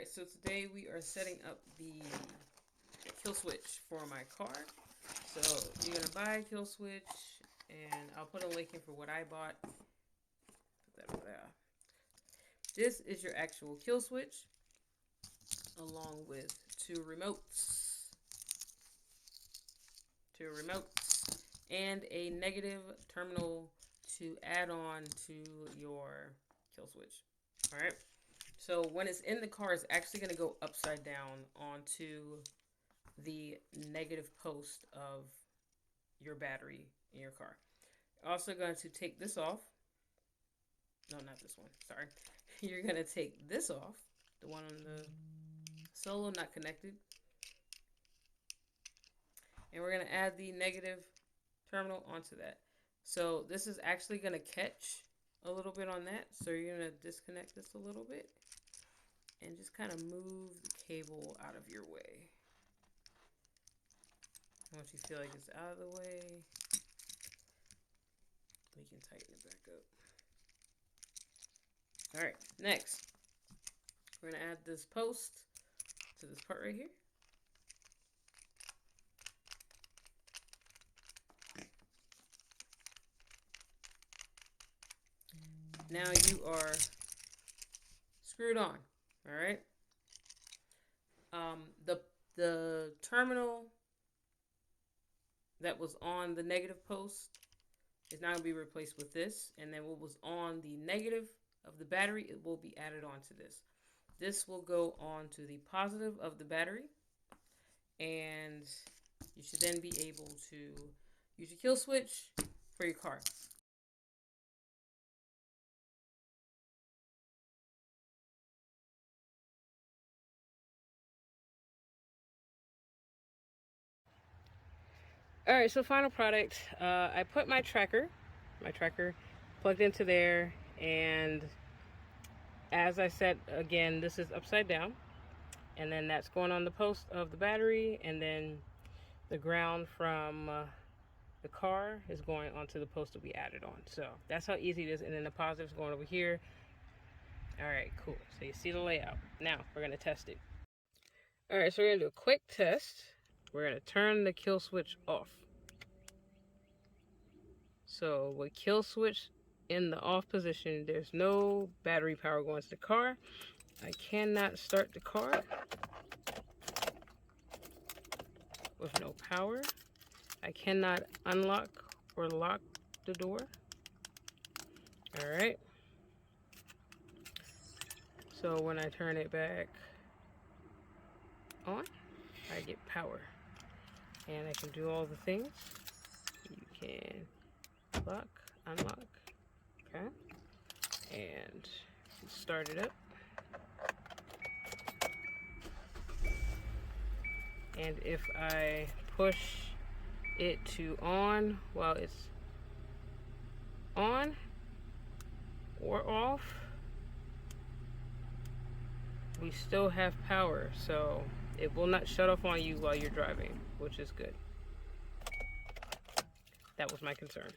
Alright, so today we are setting up the kill switch for my car. So you're going to buy a kill switch, and I'll put a link in for what I bought. Put that over there. This is your actual kill switch, along with two remotes, and a negative terminal to add on to your kill switch. Alright. So when it's in the car, it's actually going to go upside down onto the negative post of your battery in your car. Also going to take this off. No, not this one. Sorry. You're going to take this off. The one on the solo, not connected. And we're going to add the negative terminal onto that. So this is actually going to catch a little bit on that. So you're going to disconnect this a little bit. And just kind of move the cable out of your way. Once you feel like it's out of the way, we can tighten it back up. Alright, next, we're going to add this post to this part right here. Now you are screwed on. Alright. The terminal that was on the negative post is now going to be replaced with this. And then what was on the negative of the battery, it will be added onto this. This will go on to the positive of the battery. And you should then be able to use your kill switch for your car. Alright, so final product. I put my tracker plugged into there, and as I said, again, this is upside down, and then that's going on the post of the battery, and then the ground from the car is going onto the post that we added on. So that's how easy it is, and then the positive's going over here. Alright, cool. So you see the layout. Now we're going to test it. Alright, so we're going to do a quick test. We're going to turn the kill switch off. So with kill switch in the off position, there's no battery power going to the car. I cannot start the car with no power. I cannot unlock or lock the door. Alright. So when I turn it back on, I get power. And I can do all the things. You can lock, unlock, okay? And start it up. And if I push it to on while it's on or off, we still have power, so it will not shut off on you while you're driving, which is good. That was my concern.